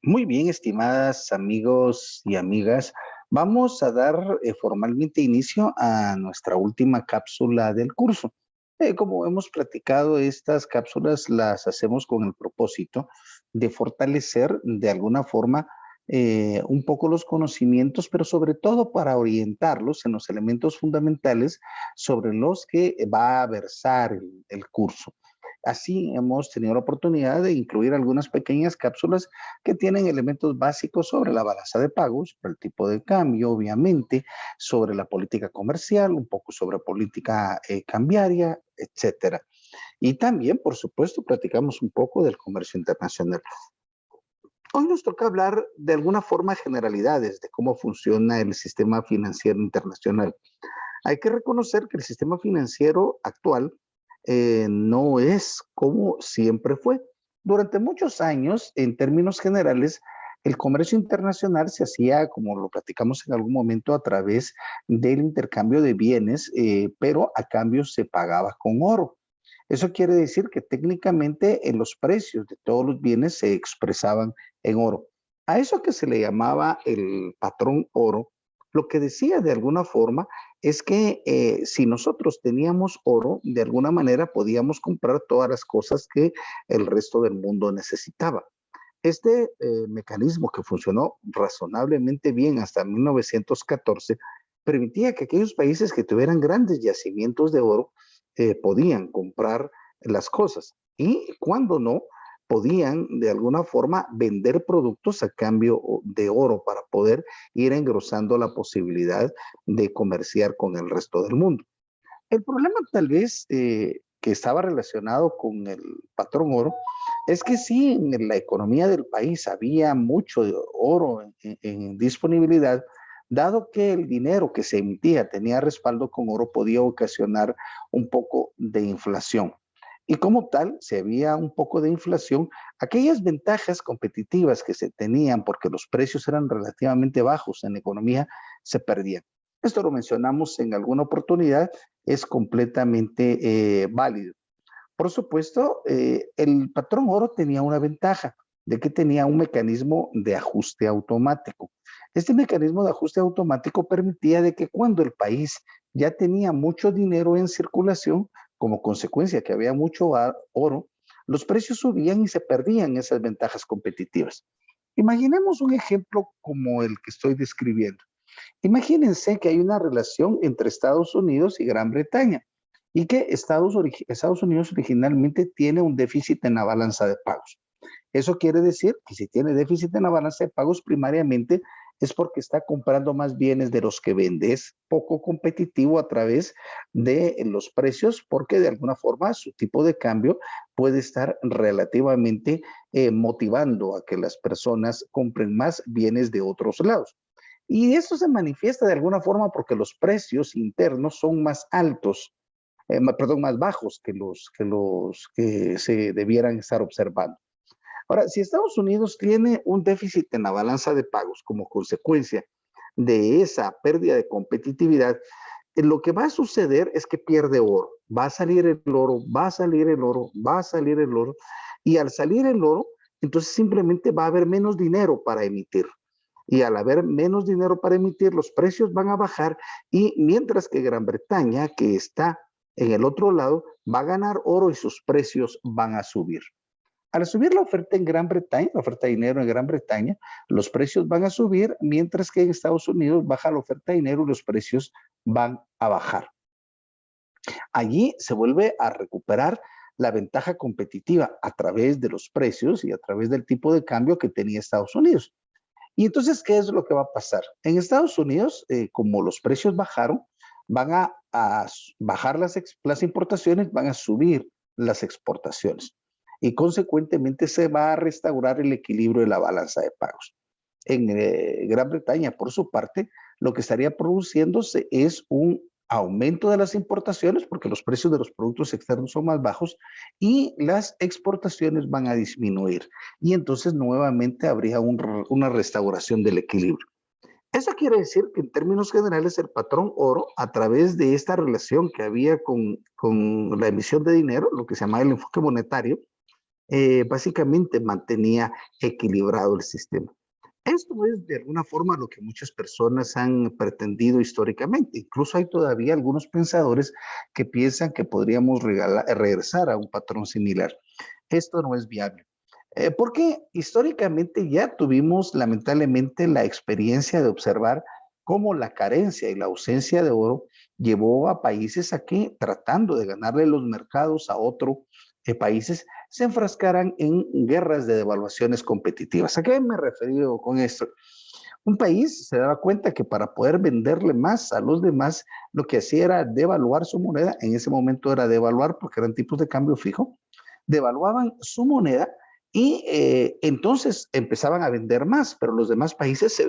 Muy bien, estimadas amigos y amigas, vamos a dar formalmente inicio a nuestra última cápsula del curso. Como hemos platicado, estas cápsulas las hacemos con el propósito de fortalecer de alguna forma un poco los conocimientos, pero sobre todo para orientarlos en los elementos fundamentales sobre los que va a versar el curso. Así hemos tenido la oportunidad de incluir algunas pequeñas cápsulas que tienen elementos básicos sobre la balanza de pagos, sobre el tipo de cambio, obviamente, sobre la política comercial, un poco sobre política cambiaria, etcétera. Y también, por supuesto, platicamos un poco del comercio internacional. Hoy nos toca hablar de alguna forma generalidades de cómo funciona el sistema financiero internacional. Hay que reconocer que el sistema financiero actual no es como siempre fue. Durante muchos años, en términos generales, el comercio internacional se hacía, como lo platicamos en algún momento, a través del intercambio de bienes, pero a cambio se pagaba con oro. Eso quiere decir que técnicamente los precios de todos los bienes se expresaban en oro. A eso que se le llamaba el patrón oro, lo que decía de alguna forma es que si nosotros teníamos oro, de alguna manera podíamos comprar todas las cosas que el resto del mundo necesitaba. Este mecanismo que funcionó razonablemente bien hasta 1914 permitía que aquellos países que tuvieran grandes yacimientos de oro podían comprar las cosas y cuando no, podían de alguna forma vender productos a cambio de oro para poder ir engrosando la posibilidad de comerciar con el resto del mundo. El problema tal vez que estaba relacionado con el patrón oro es que sí, en la economía del país había mucho oro en disponibilidad, dado que el dinero que se emitía tenía respaldo con oro, podía ocasionar un poco de inflación. Y como tal, si había un poco de inflación, aquellas ventajas competitivas que se tenían porque los precios eran relativamente bajos en la economía, se perdían. Esto lo mencionamos en alguna oportunidad, es completamente válido. Por supuesto, el patrón oro tenía una ventaja, de que tenía un mecanismo de ajuste automático. Este mecanismo de ajuste automático permitía de que cuando el país ya tenía mucho dinero en circulación, como consecuencia que había mucho oro, los precios subían y se perdían esas ventajas competitivas. Imaginemos un ejemplo como el que estoy describiendo. Imagínense que hay una relación entre Estados Unidos y Gran Bretaña y que Estados Unidos originalmente tiene un déficit en la balanza de pagos. Eso quiere decir que si tiene déficit en la balanza de pagos, primariamente es porque está comprando más bienes de los que vende. Es poco competitivo a través de los precios porque de alguna forma su tipo de cambio puede estar relativamente motivando a que las personas compren más bienes de otros lados. Y eso se manifiesta de alguna forma porque los precios internos son más altos, perdón, más bajos que los que se debieran estar observando. Ahora, si Estados Unidos tiene un déficit en la balanza de pagos como consecuencia de esa pérdida de competitividad, lo que va a suceder es que pierde oro. Va a salir el oro, va a salir el oro, va a salir el oro, y al salir el oro, entonces simplemente va a haber menos dinero para emitir. Y al haber menos dinero para emitir, los precios van a bajar y mientras que Gran Bretaña, que está en el otro lado, va a ganar oro y sus precios van a subir. Al subir la oferta en Gran Bretaña, la oferta de dinero en Gran Bretaña, los precios van a subir, mientras que en Estados Unidos baja la oferta de dinero y los precios van a bajar. Allí se vuelve a recuperar la ventaja competitiva a través de los precios y a través del tipo de cambio que tenía Estados Unidos. Y entonces, ¿qué es lo que va a pasar? En Estados Unidos, como los precios bajaron, van a bajar las importaciones, van a subir las exportaciones. Y consecuentemente se va a restaurar el equilibrio de la balanza de pagos. En Gran Bretaña, por su parte, lo que estaría produciéndose es un aumento de las importaciones porque los precios de los productos externos son más bajos y las exportaciones van a disminuir. Y entonces nuevamente habría una restauración del equilibrio. Eso quiere decir que en términos generales el patrón oro, a través de esta relación que había con la emisión de dinero, lo que se llama el enfoque monetario, básicamente mantenía equilibrado el sistema. Esto es de alguna forma lo que muchas personas han pretendido históricamente. Incluso hay todavía algunos pensadores que piensan que podríamos regresar a un patrón similar. Esto no es viable. Porque históricamente ya tuvimos lamentablemente la experiencia de observar cómo la carencia y la ausencia de oro llevó a países a que, tratando de ganarle los mercados a otros países, se enfrascaran en guerras de devaluaciones competitivas. ¿A qué me refiero con esto? Un país se daba cuenta que para poder venderle más a los demás, lo que hacía era devaluar su moneda. En ese momento era devaluar porque eran tipos de cambio fijo. Devaluaban su moneda y entonces empezaban a vender más, pero los demás países se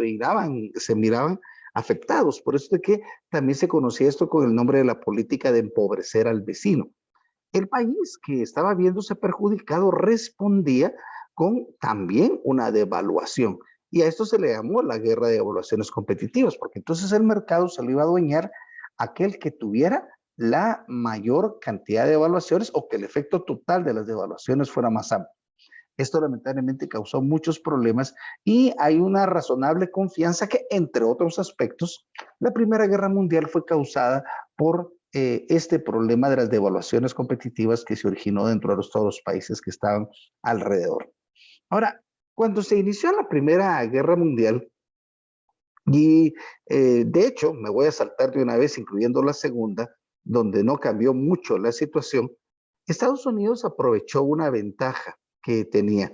miraban afectados. Por eso es que también se conocía esto con el nombre de la política de empobrecer al vecino. El país que estaba viéndose perjudicado respondía con también una devaluación. Y a esto se le llamó la guerra de evaluaciones competitivas, porque entonces el mercado se lo iba a adueñar aquel que tuviera la mayor cantidad de evaluaciones o que el efecto total de las devaluaciones fuera más amplio. Esto lamentablemente causó muchos problemas y hay una razonable confianza que, entre otros aspectos, la Primera Guerra Mundial fue causada por este problema de las devaluaciones competitivas que se originó dentro de todos los países que estaban alrededor. Ahora, cuando se inició la Primera Guerra Mundial, y de hecho me voy a saltar de una vez, incluyendo la Segunda, donde no cambió mucho la situación, Estados Unidos aprovechó una ventaja que tenía.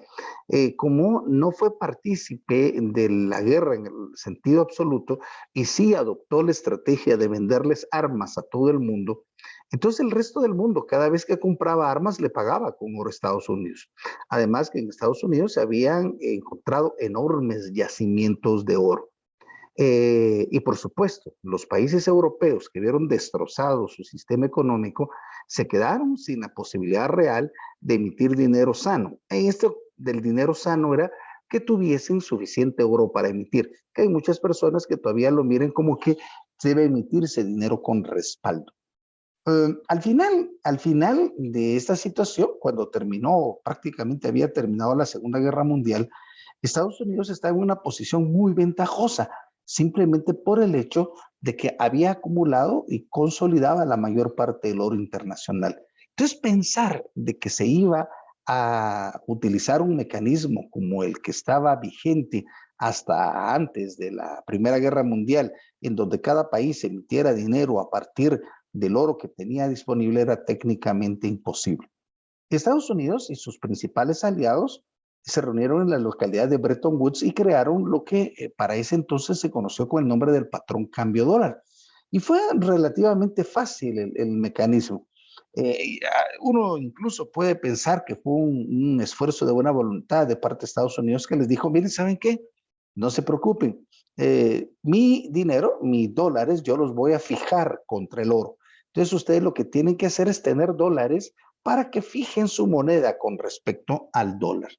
Como no fue partícipe de la guerra en el sentido absoluto y sí adoptó la estrategia de venderles armas a todo el mundo, entonces el resto del mundo cada vez que compraba armas le pagaba con oro a Estados Unidos. Además que en Estados Unidos se habían encontrado enormes yacimientos de oro. Y por supuesto, los países europeos que vieron destrozado su sistema económico se quedaron sin la posibilidad real de emitir dinero sano. En esto del dinero sano era que tuviesen suficiente oro para emitir, que hay muchas personas que todavía lo miren como que debe emitirse dinero con respaldo. Al final de esta situación, cuando terminó, prácticamente había terminado la Segunda Guerra Mundial, Estados Unidos está en una posición muy ventajosa, simplemente por el hecho de que había acumulado y consolidaba la mayor parte del oro internacional. Entonces, pensar de que se iba a utilizar un mecanismo como el que estaba vigente hasta antes de la Primera Guerra Mundial, en donde cada país emitiera dinero a partir del oro que tenía disponible, era técnicamente imposible. Estados Unidos y sus principales aliados se reunieron en la localidad de Bretton Woods y crearon lo que para ese entonces se conoció con el nombre del patrón cambio dólar. Y fue relativamente fácil el mecanismo. Uno incluso puede pensar que fue un esfuerzo de buena voluntad de parte de Estados Unidos que les dijo, miren, ¿saben qué? No se preocupen. Mi dinero, mis dólares, yo los voy a fijar contra el oro. Entonces ustedes lo que tienen que hacer es tener dólares para que fijen su moneda con respecto al dólar.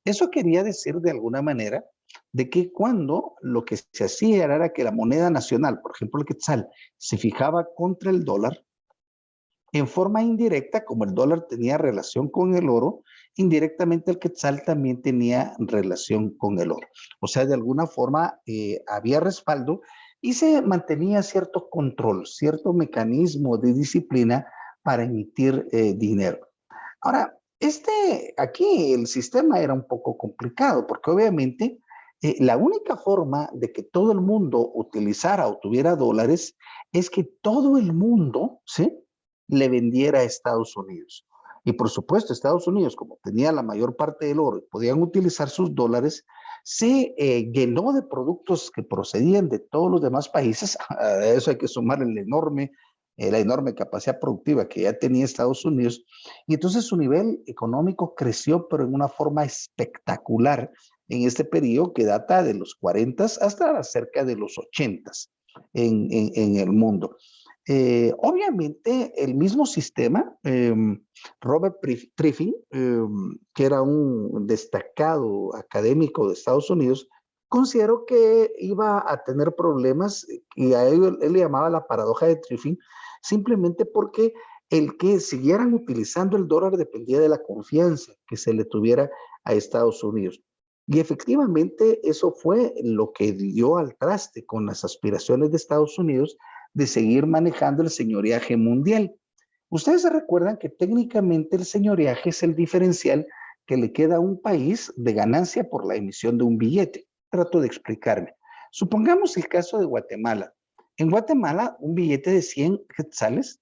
Eso quería decir de alguna manera de que cuando lo que se hacía era que la moneda nacional, por ejemplo el quetzal, se fijaba contra el dólar, en forma indirecta, como el dólar tenía relación con el oro, indirectamente el quetzal también tenía relación con el oro. O sea, de alguna forma había respaldo y se mantenía cierto control, cierto mecanismo de disciplina para emitir dinero. Ahora, aquí el sistema era un poco complicado porque obviamente la única forma de que todo el mundo utilizara o tuviera dólares es que todo el mundo, ¿sí?, le vendiera a Estados Unidos. Y por supuesto, Estados Unidos, como tenía la mayor parte del oro y podían utilizar sus dólares, se llenó de productos que procedían de todos los demás países. A eso hay que sumar la enorme capacidad productiva que ya tenía Estados Unidos. Y entonces su nivel económico creció, pero en una forma espectacular en este periodo que data de los 40 hasta cerca de los 80 en el mundo. Obviamente, el mismo sistema, Robert Triffin, que era un destacado académico de Estados Unidos, consideró que iba a tener problemas y a él le llamaba la paradoja de Triffin, simplemente porque el que siguieran utilizando el dólar dependía de la confianza que se le tuviera a Estados Unidos. Y efectivamente eso fue lo que dio al traste con las aspiraciones de Estados Unidos de seguir manejando el señoreaje mundial. Ustedes se recuerdan que técnicamente el señoreaje es el diferencial que le queda a un país de ganancia por la emisión de un billete. Trato de explicarme. Supongamos el caso de Guatemala. En Guatemala, un billete de 100 quetzales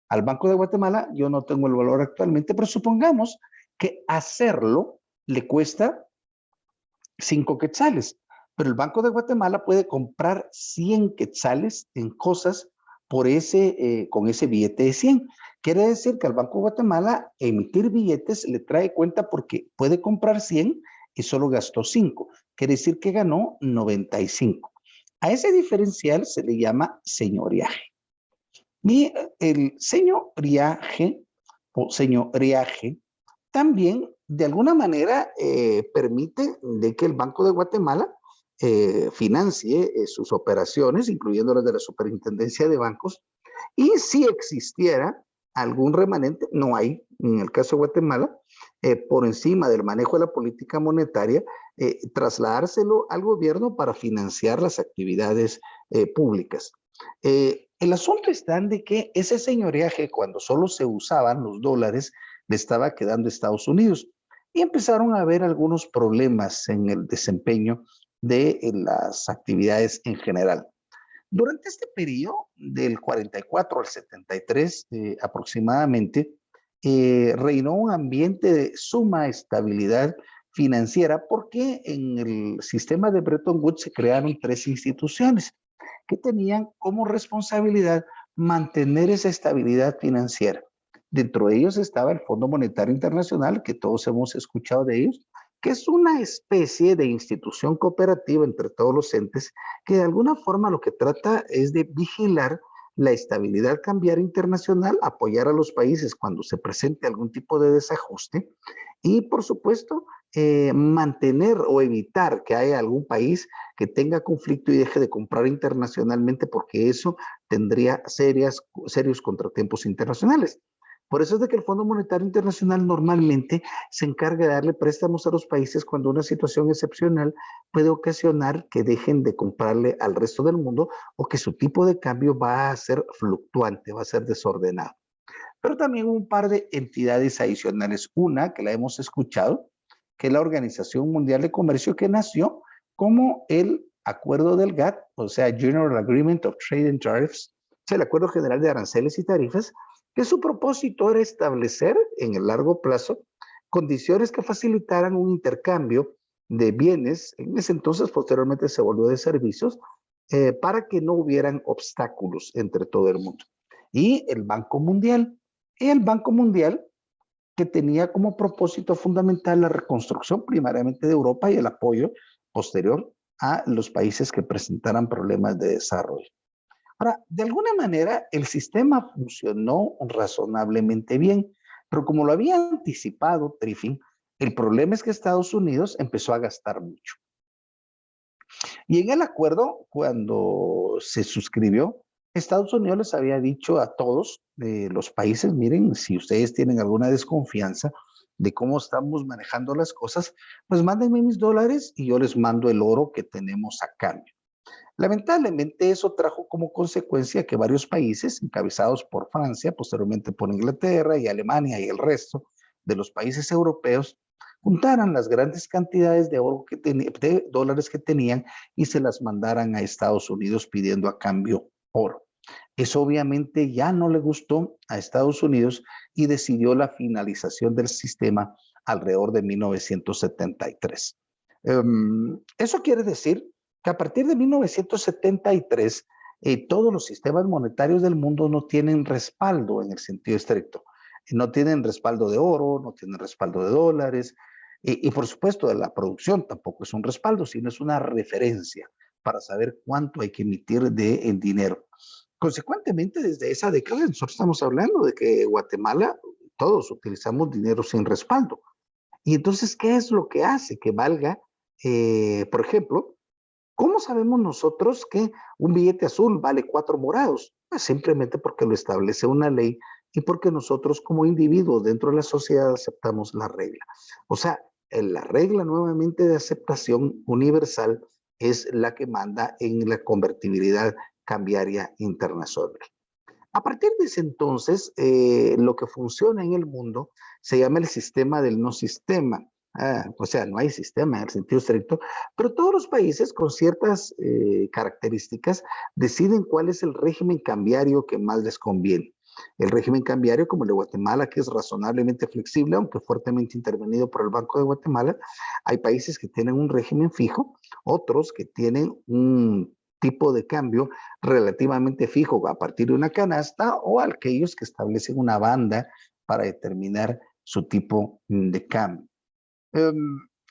al Banco de Guatemala, yo no tengo el valor actualmente, pero supongamos que hacerlo le cuesta 5 quetzales, pero el Banco de Guatemala puede comprar 100 quetzales en cosas con ese billete de 100. Quiere decir que al Banco de Guatemala emitir billetes le trae cuenta porque puede comprar 100 y solo gastó 5. Quiere decir que ganó 95. A ese diferencial se le llama señoriaje. Y el señoriaje o señoriaje también de alguna manera permite de que el Banco de Guatemala financie sus operaciones, incluyendo las de la Superintendencia de Bancos, y si existiera algún remanente, no hay, en el caso de Guatemala, por encima del manejo de la política monetaria, trasladárselo al gobierno para financiar las actividades públicas. El asunto está en de que ese señoreaje, cuando solo se usaban los dólares, le estaba quedando a Estados Unidos. Y empezaron a haber algunos problemas en el desempeño de las actividades en general. Durante este periodo, del 44 al 73 aproximadamente, reinó un ambiente de suma estabilidad financiera porque en el sistema de Bretton Woods se crearon 3 instituciones que tenían como responsabilidad mantener esa estabilidad financiera. Dentro de ellos estaba el Fondo Monetario Internacional, que todos hemos escuchado de ellos, que es una especie de institución cooperativa entre todos los entes que de alguna forma lo que trata es de vigilar la estabilidad cambiaria internacional, apoyar a los países cuando se presente algún tipo de desajuste y, por supuesto, mantener o evitar que haya algún país que tenga conflicto y deje de comprar internacionalmente porque eso tendría serios contratiempos internacionales. Por eso es de que el Fondo Monetario Internacional normalmente se encarga de darle préstamos a los países cuando una situación excepcional puede ocasionar que dejen de comprarle al resto del mundo o que su tipo de cambio va a ser fluctuante, va a ser desordenado. Pero también un par de entidades adicionales. Una que la hemos escuchado, que es la Organización Mundial de Comercio, que nació como el acuerdo del GATT, o sea, General Agreement of Trade and Tariffs, o sea, el Acuerdo General de Aranceles y Tarifas, que su propósito era establecer en el largo plazo condiciones que facilitaran un intercambio de bienes, en ese entonces posteriormente se volvió de servicios, para que no hubieran obstáculos entre todo el mundo. Y el Banco Mundial, que tenía como propósito fundamental la reconstrucción primariamente de Europa y el apoyo posterior a los países que presentaran problemas de desarrollo. Ahora, de alguna manera, el sistema funcionó razonablemente bien, pero como lo había anticipado Triffin, el problema es que Estados Unidos empezó a gastar mucho. Y en el acuerdo, cuando se suscribió, Estados Unidos les había dicho a todos los países, miren, si ustedes tienen alguna desconfianza de cómo estamos manejando las cosas, pues mándenme mis dólares y yo les mando el oro que tenemos a cambio. Lamentablemente eso trajo como consecuencia que varios países, encabezados por Francia, posteriormente por Inglaterra y Alemania y el resto de los países europeos, juntaran las grandes cantidades de oro de dólares que tenían y se las mandaran a Estados Unidos pidiendo a cambio oro. Eso obviamente ya no le gustó a Estados Unidos y decidió la finalización del sistema alrededor de 1973. Eso quiere decir que a partir de 1973 todos los sistemas monetarios del mundo no tienen respaldo en el sentido estricto. No tienen respaldo de oro, no tienen respaldo de dólares y por supuesto de la producción tampoco es un respaldo, sino es una referencia para saber cuánto hay que emitir de el dinero. Consecuentemente, desde esa década nosotros estamos hablando de que Guatemala todos utilizamos dinero sin respaldo. Y entonces, ¿qué es lo que hace que valga, por ejemplo, ¿cómo sabemos nosotros que un billete azul vale 4 morados? Pues simplemente porque lo establece una ley y porque nosotros como individuos dentro de la sociedad aceptamos la regla. O sea, la regla nuevamente de aceptación universal es la que manda en la convertibilidad cambiaria internacional. A partir de ese entonces, lo que funciona en el mundo se llama el sistema del no sistema. O sea, no hay sistema en el sentido estricto, pero todos los países con ciertas características deciden cuál es el régimen cambiario que más les conviene. El régimen cambiario, como el de Guatemala, que es razonablemente flexible, aunque fuertemente intervenido por el Banco de Guatemala. Hay países que tienen un régimen fijo, otros que tienen un tipo de cambio relativamente fijo a partir de una canasta, o aquellos que establecen una banda para determinar su tipo de cambio.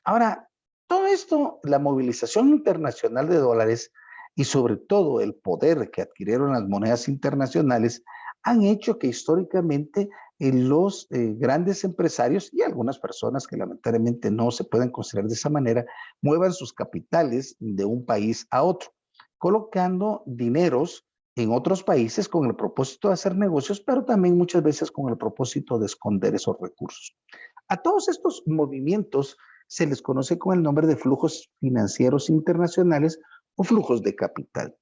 Ahora, todo esto, la movilización internacional de dólares y sobre todo el poder que adquirieron las monedas internacionales han hecho que históricamente los grandes empresarios y algunas personas que lamentablemente no se pueden considerar de esa manera, muevan sus capitales de un país a otro, colocando dineros en otros países con el propósito de hacer negocios, pero también muchas veces con el propósito de esconder esos recursos. A todos estos movimientos se les conoce con el nombre de flujos financieros internacionales o flujos de capital.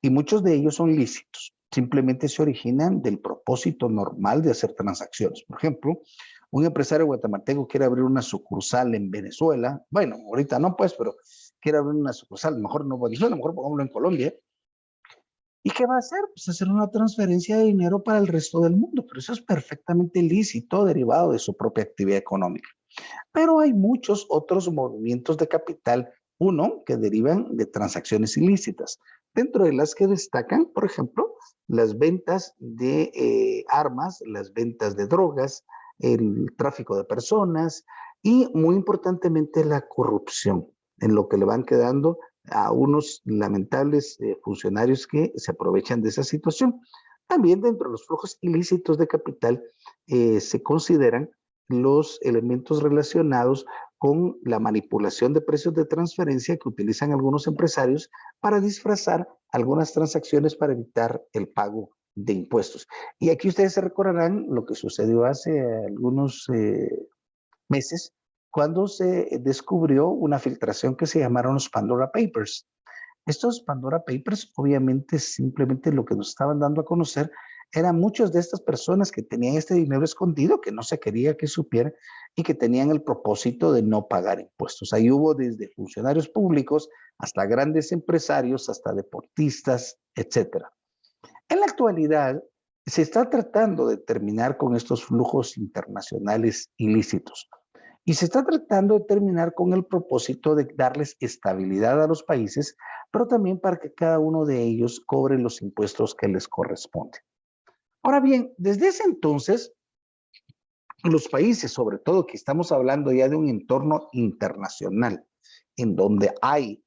Y muchos de ellos son lícitos. Simplemente se originan del propósito normal de hacer transacciones. Por ejemplo, un empresario guatemalteco quiere abrir una sucursal en Venezuela. Bueno, ahorita no, pues, pero quiere abrir una sucursal, mejor no Venezuela, mejor pongámoslo en Colombia. ¿Y qué va a hacer? Pues hacer una transferencia de dinero para el resto del mundo, pero eso es perfectamente lícito, derivado de su propia actividad económica. Pero hay muchos otros movimientos de capital, uno, que derivan de transacciones ilícitas, dentro de las que destacan, por ejemplo, las ventas de armas, las ventas de drogas, el tráfico de personas y, muy importantemente, la corrupción, en lo que le van quedando a unos lamentables funcionarios que se aprovechan de esa situación. También dentro de los flujos ilícitos de capital se consideran los elementos relacionados con la manipulación de precios de transferencia que utilizan algunos empresarios para disfrazar algunas transacciones para evitar el pago de impuestos. Y aquí ustedes se recordarán lo que sucedió hace algunos meses cuando se descubrió una filtración que se llamaron los Pandora Papers. Estos Pandora Papers, obviamente, simplemente lo que nos estaban dando a conocer eran muchas de estas personas que tenían este dinero escondido, que no se quería que supiera y que tenían el propósito de no pagar impuestos. Ahí hubo desde funcionarios públicos hasta grandes empresarios, hasta deportistas, etcétera. En la actualidad, se está tratando de terminar con estos flujos internacionales ilícitos. Y se está tratando de terminar con el propósito de darles estabilidad a los países, pero también para que cada uno de ellos cobre los impuestos que les corresponden. Ahora bien, desde ese entonces, los países, sobre todo que estamos hablando ya de un entorno internacional, en donde hay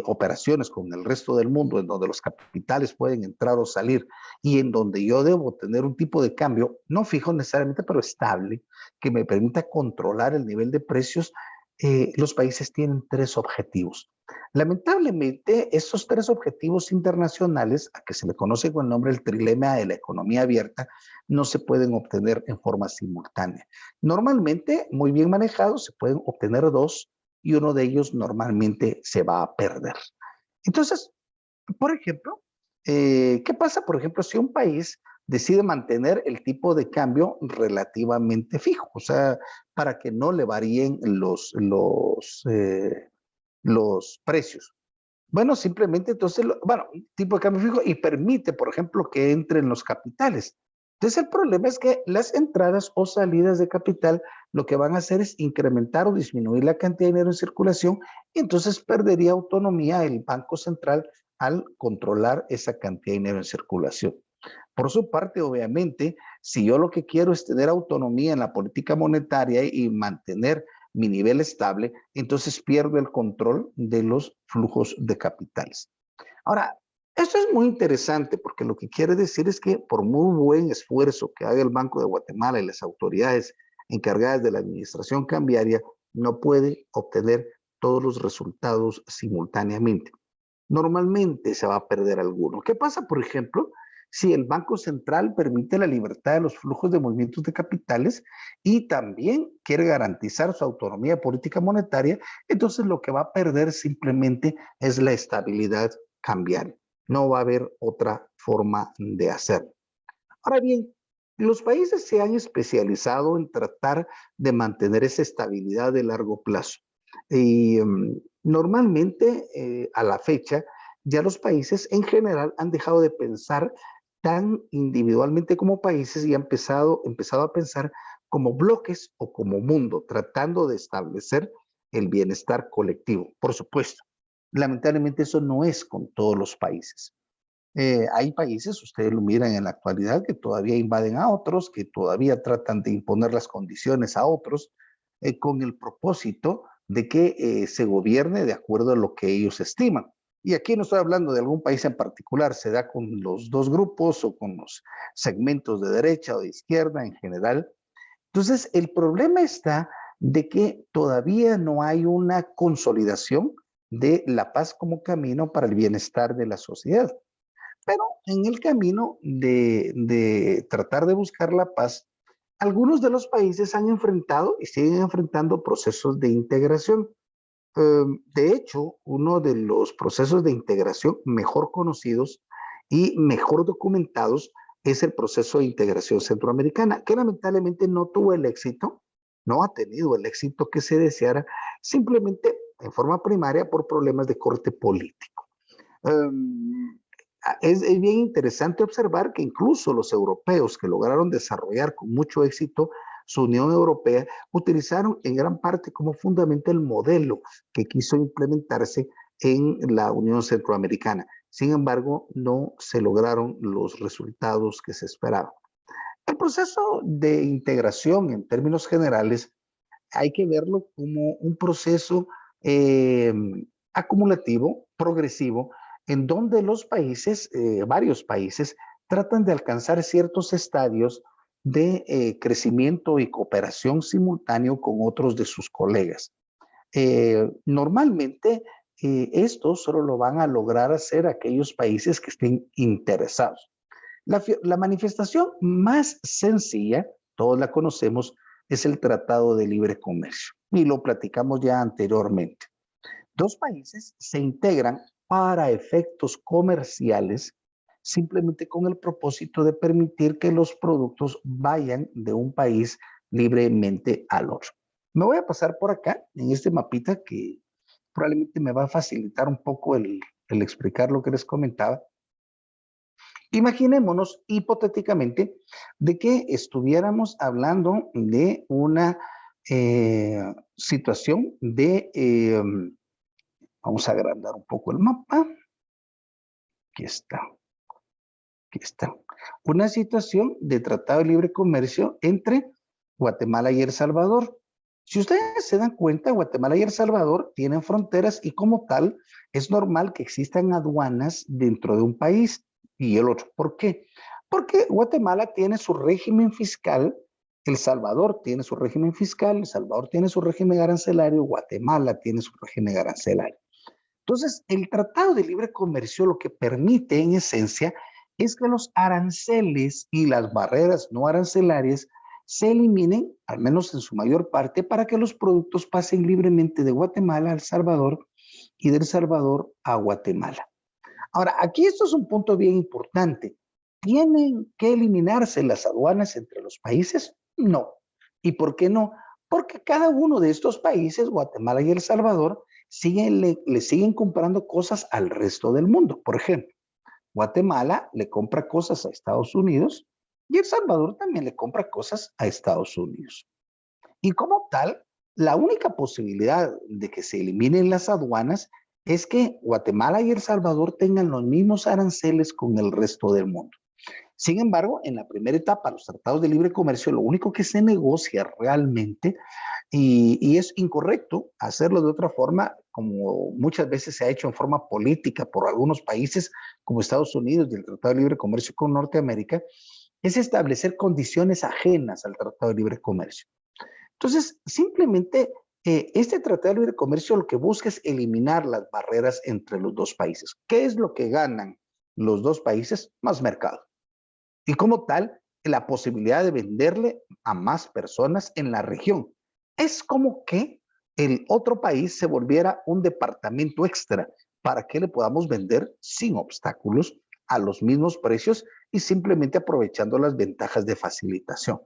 operaciones con el resto del mundo, en donde los capitales pueden entrar o salir y en donde yo debo tener un tipo de cambio, no fijo necesariamente, pero estable, que me permita controlar el nivel de precios, los países tienen tres objetivos. Lamentablemente, estos tres objetivos internacionales, a que se le conoce con el nombre del trilema de la economía abierta, no se pueden obtener en forma simultánea. Normalmente, muy bien manejados, se pueden obtener dos y uno de ellos normalmente se va a perder. Entonces, por ejemplo, ¿qué pasa, por ejemplo, si un país decide mantener el tipo de cambio relativamente fijo? O sea, para que no le varíen los precios. Bueno, simplemente entonces, bueno, un tipo de cambio fijo y permite, por ejemplo, que entren los capitales. Entonces, el problema es que las entradas o salidas de capital lo que van a hacer es incrementar o disminuir la cantidad de dinero en circulación y entonces perdería autonomía el Banco Central al controlar esa cantidad de dinero en circulación. Por su parte, obviamente, si yo lo que quiero es tener autonomía en la política monetaria y mantener mi nivel estable, entonces pierdo el control de los flujos de capitales. Ahora, esto es muy interesante porque lo que quiere decir es que por muy buen esfuerzo que haga el Banco de Guatemala y las autoridades encargadas de la administración cambiaria, no puede obtener todos los resultados simultáneamente. Normalmente se va a perder alguno. ¿Qué pasa, por ejemplo, si el Banco Central permite la libertad de los flujos de movimientos de capitales y también quiere garantizar su autonomía política monetaria, entonces lo que va a perder simplemente es la estabilidad cambiaria. No va a haber otra forma de hacerlo. Ahora bien, los países se han especializado en tratar de mantener esa estabilidad de largo plazo. Y normalmente, a la fecha, ya los países en general han dejado de pensar tan individualmente como países y han empezado a pensar como bloques o como mundo, tratando de establecer el bienestar colectivo. Por supuesto, lamentablemente eso no es con todos los países. Hay países, ustedes lo miran en la actualidad, que todavía invaden a otros, que todavía tratan de imponer las condiciones a otros, con el propósito de que se gobierne de acuerdo a lo que ellos estiman. Y aquí no estoy hablando de algún país en particular, se da con los dos grupos o con los segmentos de derecha o de izquierda en general. Entonces, el problema está de que todavía no hay una consolidación de la paz como camino para el bienestar de la sociedad. Pero en el camino de tratar de buscar la paz, algunos de los países han enfrentado y siguen enfrentando procesos de integración. De hecho, uno de los procesos de integración mejor conocidos y mejor documentados es el proceso de integración centroamericana, que lamentablemente no tuvo el éxito, no ha tenido el éxito que se deseara, simplemente en forma primaria por problemas de corte político. Um, es bien interesante observar que incluso los europeos que lograron desarrollar con mucho éxito su Unión Europea utilizaron en gran parte como fundamento el modelo que quiso implementarse en la Unión Centroamericana. Sin embargo, no se lograron los resultados que se esperaban. El proceso de integración en términos generales hay que verlo como un proceso eh, acumulativo, progresivo, en donde los países, varios países, tratan de alcanzar ciertos estadios de crecimiento y cooperación simultáneo con otros de sus colegas. Normalmente, esto solo lo van a lograr hacer aquellos países que estén interesados. La manifestación más sencilla, todos la conocemos, es el Tratado de Libre Comercio. Y lo platicamos ya anteriormente. Dos países se integran para efectos comerciales simplemente con el propósito de permitir que los productos vayan de un país libremente al otro. Me voy a pasar por acá, en este mapita que probablemente me va a facilitar un poco el explicar lo que les comentaba. Imaginémonos hipotéticamente de que estuviéramos hablando de una situación de, vamos a agrandar un poco el mapa, aquí está, aquí está, una situación de tratado de libre comercio entre Guatemala y El Salvador. Si ustedes se dan cuenta, Guatemala y El Salvador tienen fronteras y como tal es normal que existan aduanas dentro de un país y el otro. ¿Por qué? Porque Guatemala tiene su régimen fiscal, El Salvador tiene su régimen fiscal, El Salvador tiene su régimen arancelario, Guatemala tiene su régimen arancelario. Entonces, el Tratado de Libre Comercio lo que permite en esencia es que los aranceles y las barreras no arancelarias se eliminen, al menos en su mayor parte, para que los productos pasen libremente de Guatemala a El Salvador y de El Salvador a Guatemala. Ahora, aquí esto es un punto bien importante. ¿Tienen que eliminarse las aduanas entre los países? No. ¿Y por qué no? Porque cada uno de estos países, Guatemala y El Salvador, le siguen comprando cosas al resto del mundo. Por ejemplo, Guatemala le compra cosas a Estados Unidos y El Salvador también le compra cosas a Estados Unidos. Y como tal, la única posibilidad de que se eliminen las aduanas es que Guatemala y El Salvador tengan los mismos aranceles con el resto del mundo. Sin embargo, en la primera etapa, los tratados de libre comercio, lo único que se negocia realmente, y es incorrecto hacerlo de otra forma, como muchas veces se ha hecho en forma política por algunos países como Estados Unidos y el Tratado de Libre Comercio con Norteamérica, es establecer condiciones ajenas al Tratado de Libre Comercio. Entonces, simplemente este Tratado de Libre Comercio lo que busca es eliminar las barreras entre los dos países. ¿Qué es lo que ganan los dos países? Más mercado. y como tal, la posibilidad de venderle a más personas en la región. Es como que el otro país se volviera un departamento extra para que le podamos vender sin obstáculos a los mismos precios y simplemente aprovechando las ventajas de facilitación.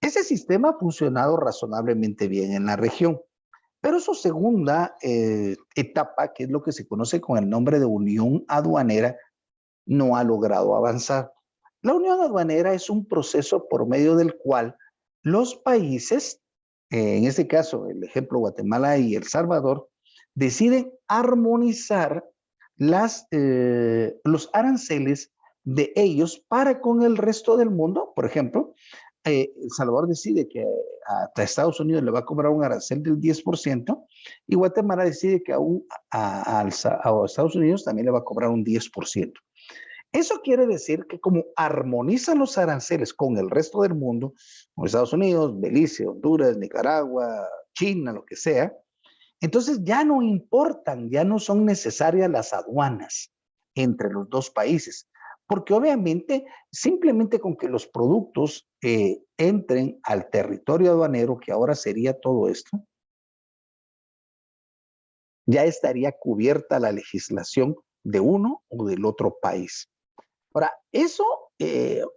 Ese sistema ha funcionado razonablemente bien en la región, pero su segunda etapa, que es lo que se conoce con el nombre de unión aduanera, no ha logrado avanzar. La unión aduanera es un proceso por medio del cual los países, en este caso el ejemplo Guatemala y El Salvador, deciden armonizar los aranceles de ellos para con el resto del mundo. Por ejemplo, El Salvador decide que a Estados Unidos le va a cobrar un arancel del 10% y Guatemala decide que a Estados Unidos también le va a cobrar un 10%. Eso quiere decir que como armonizan los aranceles con el resto del mundo, con Estados Unidos, Belice, Honduras, Nicaragua, China, lo que sea, entonces ya no importan, ya no son necesarias las aduanas entre los dos países, porque obviamente simplemente con que los productos entren al territorio aduanero, que ahora sería todo esto, ya estaría cubierta la legislación de uno o del otro país. Ahora, eso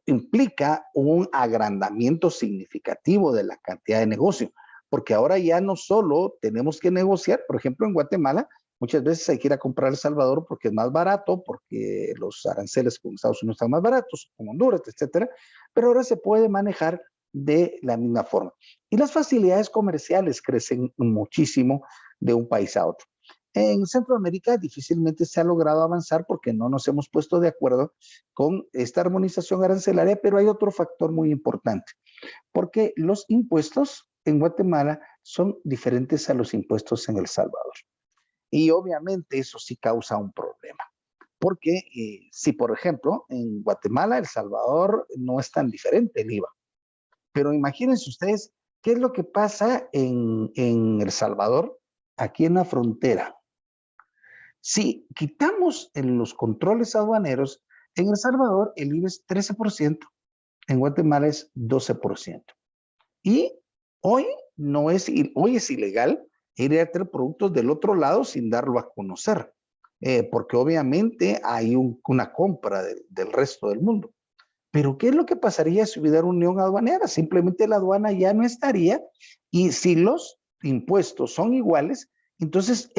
implica un agrandamiento significativo de la cantidad de negocio, porque ahora ya no solo tenemos que negociar, por ejemplo, en Guatemala, muchas veces hay que ir a comprar a El Salvador porque es más barato, porque los aranceles con Estados Unidos están más baratos, con Honduras, etcétera, pero ahora se puede manejar de la misma forma. Y las facilidades comerciales crecen muchísimo de un país a otro. En Centroamérica difícilmente se ha logrado avanzar porque no nos hemos puesto de acuerdo con esta armonización arancelaria, pero hay otro factor muy importante, porque los impuestos en Guatemala son diferentes a los impuestos en El Salvador. Y obviamente eso sí causa un problema, porque si por ejemplo en Guatemala, El Salvador no es tan diferente el IVA, pero imagínense ustedes qué es lo que pasa en El Salvador, aquí en la frontera. Si quitamos en los controles aduaneros, en El Salvador el IVA es 13%, en Guatemala es 12%. Y hoy, hoy es ilegal ir a traer productos del otro lado sin darlo a conocer, porque obviamente hay una compra del resto del mundo. Pero ¿qué es lo que pasaría si hubiera unión aduanera? Simplemente la aduana ya no estaría y si los impuestos son iguales, entonces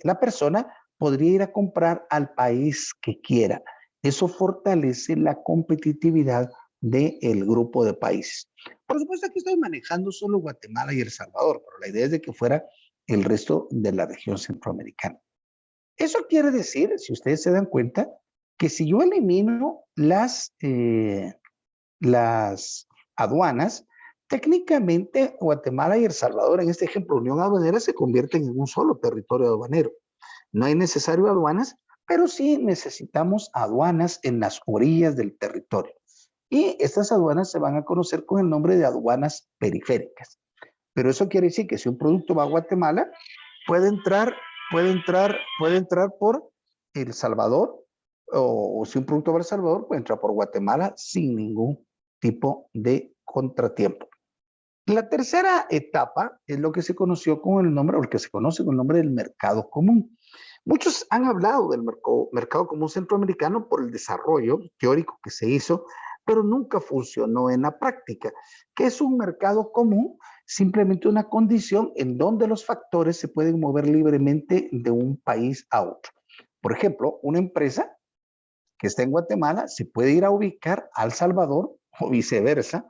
la persona podría ir a comprar al país que quiera. Eso fortalece la competitividad del grupo de países. Por supuesto, aquí estoy manejando solo Guatemala y El Salvador, pero la idea es de que fuera el resto de la región centroamericana. Eso quiere decir, si ustedes se dan cuenta, que si yo elimino las aduanas, técnicamente Guatemala y El Salvador, en este ejemplo, Unión Aduanera, se convierten en un solo territorio aduanero. No hay necesario aduanas, pero sí necesitamos aduanas en las orillas del territorio. Y estas aduanas se van a conocer con el nombre de aduanas periféricas. Pero eso quiere decir que si un producto va a Guatemala, puede entrar, puede entrar por El Salvador, o si un producto va a El Salvador, puede entrar por Guatemala sin ningún tipo de contratiempo. La tercera etapa es lo que se conoció con el nombre, o el que se conoce con el nombre del mercado común. Muchos han hablado del mercado común centroamericano por el desarrollo teórico que se hizo, pero nunca funcionó en la práctica. ¿Qué es un mercado común? Simplemente una condición en donde los factores se pueden mover libremente de un país a otro. Por ejemplo, una empresa que está en Guatemala se puede ir a ubicar a El Salvador o viceversa,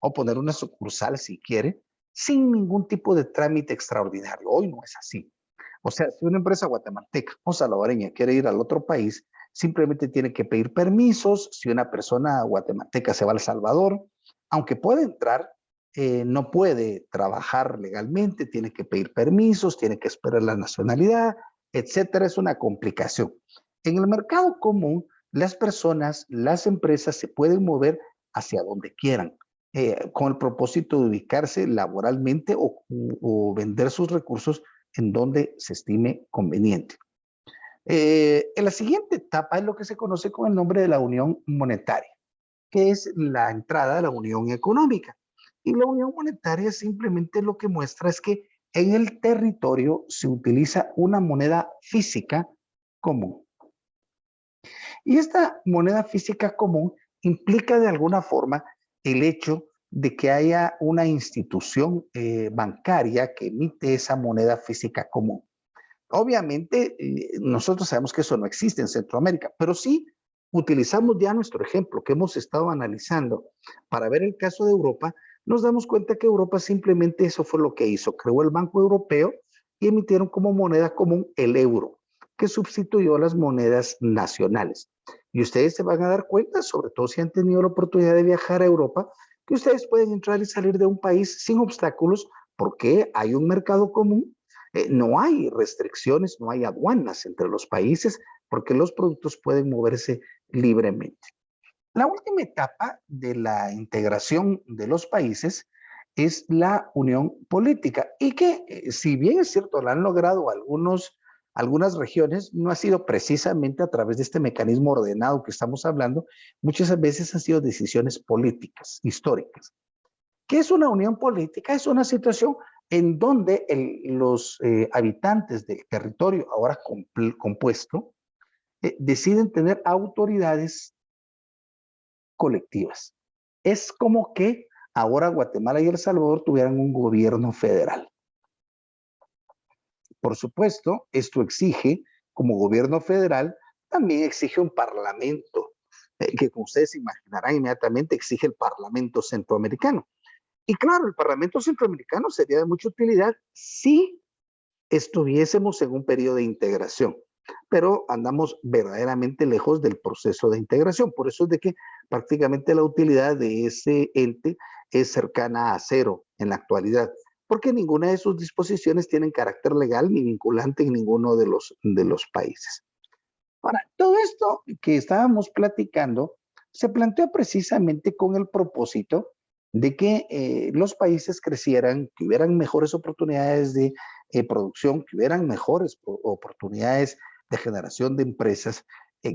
o poner una sucursal si quiere, sin ningún tipo de trámite extraordinario. Hoy no es así. O sea, si una empresa guatemalteca o salvadoreña quiere ir al otro país, simplemente tiene que pedir permisos. Si una persona guatemalteca se va a El Salvador, aunque puede entrar, no puede trabajar legalmente, tiene que pedir permisos, tiene que esperar la nacionalidad, etcétera. Es una complicación. En el mercado común, las personas, las empresas se pueden mover hacia donde quieran, con el propósito de ubicarse laboralmente o vender sus recursos en donde se estime conveniente. En la siguiente etapa es lo que se conoce con el nombre de la unión monetaria. que es la entrada a la unión económica. Y la unión monetaria simplemente lo que muestra es que en el territorio se utiliza una moneda física común. Y esta moneda física común implica de alguna forma el hecho de que haya una institución bancaria que emite esa moneda física común. Obviamente, nosotros sabemos que eso no existe en Centroamérica, pero sí utilizamos ya nuestro ejemplo que hemos estado analizando para ver el caso de Europa. Nos damos cuenta que Europa simplemente eso fue lo que hizo, creó el Banco Europeo y emitieron como moneda común el euro, que sustituyó a las monedas nacionales. Y ustedes se van a dar cuenta, sobre todo si han tenido la oportunidad de viajar a Europa, que ustedes pueden entrar y salir de un país sin obstáculos porque hay un mercado común. No hay restricciones, no hay aduanas entre los países porque los productos pueden moverse libremente. La última etapa de la integración de los países es la unión política y que, si bien es cierto, la han logrado algunas regiones, no ha sido precisamente a través de este mecanismo ordenado que estamos hablando, muchas veces han sido decisiones políticas, históricas. ¿Qué es una unión política? Es una situación en donde los habitantes del territorio ahora compuesto deciden tener autoridades colectivas. Es como que ahora Guatemala y El Salvador tuvieran un gobierno federal. Por supuesto, esto exige, como gobierno federal, también exige un parlamento, que como ustedes imaginarán inmediatamente exige el Parlamento Centroamericano. Y claro, el Parlamento Centroamericano sería de mucha utilidad si estuviésemos en un periodo de integración, pero andamos verdaderamente lejos del proceso de integración. Por eso es de que prácticamente la utilidad de ese ente es cercana a cero en la actualidad, porque ninguna de sus disposiciones tienen carácter legal ni vinculante en ninguno de los países. Ahora, todo esto que estábamos platicando se planteó precisamente con el propósito de que los países crecieran, que hubieran mejores oportunidades de producción, que hubieran mejores oportunidades de generación de empresas,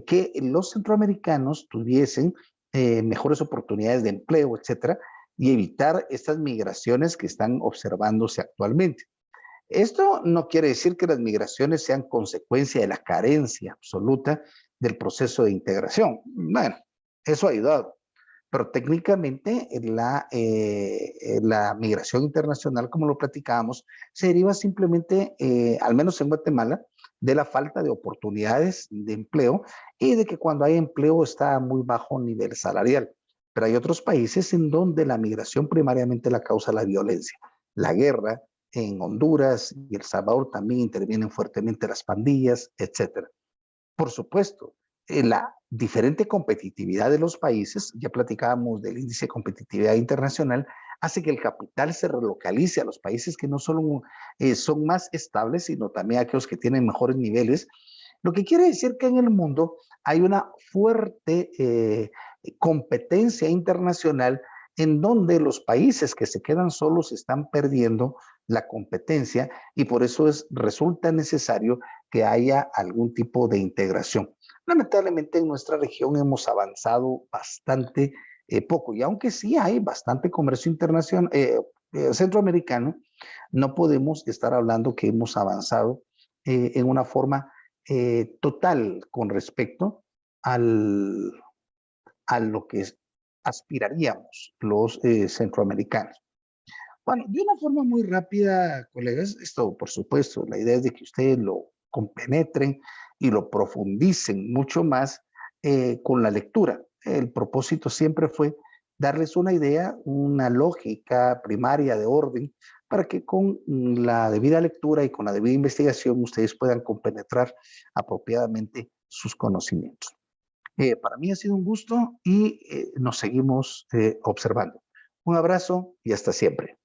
que los centroamericanos tuviesen mejores oportunidades de empleo, etcétera, y evitar estas migraciones que están observándose actualmente. Esto no quiere decir que las migraciones sean consecuencia de la carencia absoluta del proceso de integración. Bueno, eso ha ayudado, pero técnicamente la migración internacional, como lo platicábamos, se deriva simplemente, al menos en Guatemala, de la falta de oportunidades de empleo y de que cuando hay empleo está a muy bajo nivel salarial. Pero hay otros países en donde la migración primariamente la causa la violencia, la guerra. En Honduras y El Salvador también intervienen fuertemente las pandillas, etcétera. Por supuesto, la diferente competitividad de los países, ya platicábamos del índice de competitividad internacional, hace que el capital se relocalice a los países que no solo son más estables, sino también a aquellos que tienen mejores niveles. Lo que quiere decir que en el mundo hay una fuerte competencia internacional en donde los países que se quedan solos están perdiendo la competencia y por eso resulta necesario que haya algún tipo de integración. Lamentablemente en nuestra región hemos avanzado bastante poco y aunque sí hay bastante comercio internacional, centroamericano, no podemos estar hablando que hemos avanzado en una forma total con respecto al, a lo que aspiraríamos los centroamericanos. Bueno, de una forma muy rápida, colegas, esto por supuesto, la idea es de que ustedes lo compenetren y lo profundicen mucho más con la lectura. El propósito siempre fue darles una idea, una lógica primaria de orden, para que con la debida lectura y con la debida investigación ustedes puedan compenetrar apropiadamente sus conocimientos. Para mí ha sido un gusto y nos seguimos observando. Un abrazo y hasta siempre.